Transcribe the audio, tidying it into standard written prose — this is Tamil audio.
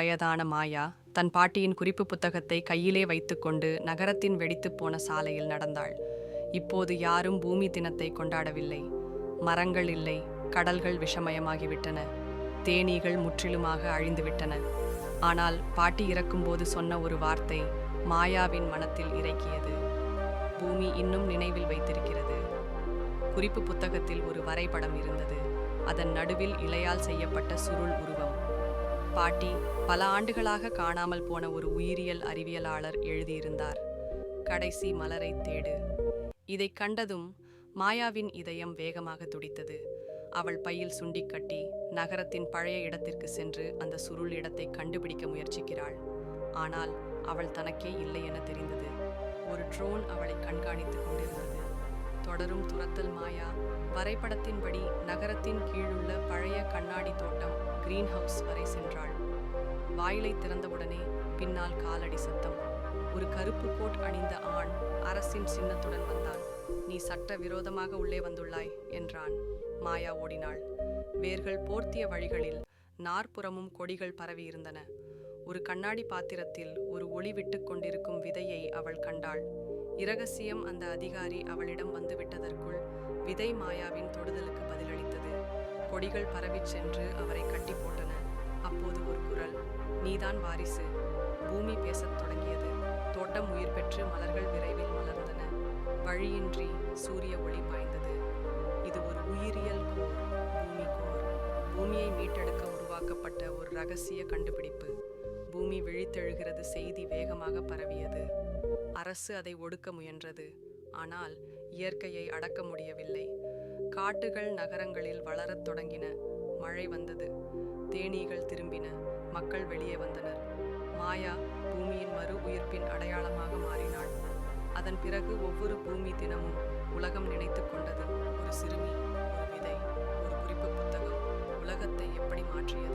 வயதான மாயா தன் பாட்டியின் குறிப்பு புத்தகத்தை கையிலே வைத்துக்கொண்டு நகரத்தின் வெடித்துப் போன சாலையில் நடந்தாள். இப்போது யாரும் பூமி தினத்தை கொண்டாடவில்லை. மரங்கள் இல்லை, கடல்கள் விஷமயமாகிவிட்டன, தேனீகள் முற்றிலுமாக அழிந்துவிட்டன. ஆனால் பாட்டி இறக்கும்போது சொன்ன ஒரு வார்த்தை மாயாவின் மனத்தில் இறக்கியது. பூமி இன்னும் நினைவில் வைத்திருக்கிறது. குறிப்பு புத்தகத்தில் ஒரு வரைபடம் இருந்தது. அதன் நடுவில் இலையால் செய்யப்பட்ட சுருள் உருவம். பாட்டி பல ஆண்டுகளாக காணாமல் போன ஒரு உயிரியல் அறிவியலாளர் எழுதியிருந்தார், கடைசி மலரை தேடு. இதைக் கண்டதும் மாயாவின் இதயம் வேகமாக துடித்தது. அவள் பையில் சுண்டிக்கட்டி நகரத்தின் பழைய இடத்திற்கு சென்று அந்த சுருள் இடத்தை கண்டுபிடிக்க முயற்சிக்கிறாள். ஆனால் அவள் தனக்கே இல்லை என தெரிந்தது. ஒரு ட்ரோன் அவளை கண்காணித்துக் கொண்டிருந்தது. தொடரும் துரத்தல். மாயா வரைபடத்தின்படி நகரத்தின் கீழுள்ள பழைய கண்ணாடி தோட்டம் கிரீன் ஹவுஸ் வரை சென்றாள். வாயிலை திறந்தவுடனே பின்னால் காலடி சத்தம். ஒரு கருப்பு கோட் அணிந்த ஆண் அரசின் சின்னத்துடன் வந்தான். நீ சட்ட விரோதமாக உள்ளே வந்துள்ளாய் என்றான். மாயா ஓடினாள். வேர்கள் போர்த்திய வழிகளில் நாற்புறமும் கொடிகள் பரவியிருந்தன. ஒரு கண்ணாடி பாத்திரத்தில் ஒரு ஒளி விட்டு கொண்டிருக்கும் விதையை அவள் கண்டாள். இரகசியம். அந்த அதிகாரி அவளிடம் வந்து விட்டதற்குள் விதை மாயாவின் தொடுதலுக்கு பதிலளித்தது. கொடிகள் பரவிச் சென்று அவரை கட்டி போட்டன. அப்போது ஒரு குரல், நீதான் வாரிசு. பூமி பேசத் தொடங்கியது. தோட்டம் உயிர் பெற்று மலர்கள் விரைவில் மலர்ந்தன. வழியின்றி சூரிய ஒளி பாய்ந்தது. இது ஒரு உயிரியல் கோர், பூமி கோர். பூமியை மீட்டெடுக்க உருவாக்கப்பட்ட ஒரு இரகசிய கண்டுபிடிப்பு. பூமி விழித்தெழுகிறது. செய்தி வேகமாக பரவியது. அரசு அதை ஒடுக்க முயன்றது. ஆனால் இயற்கையை அடக்க முடியவில்லை. காட்டுகள் நகரங்களில் வளரத் தொடங்கின. மழை வந்தது. தேனீகள் திரும்பின. மக்கள் வெளியே வந்தனர். மாயா பூமியின் மறு உயிர்ப்பின் அடையாளமாக மாறினாள். அதன் பிறகு ஒவ்வொரு பூமி தினமும் உலகம் நினைத்து கொண்டது, ஒரு சிறுமி, ஒரு விதை, ஒரு குறிப்பு புத்தகம் உலகத்தை எப்படி மாற்றியது.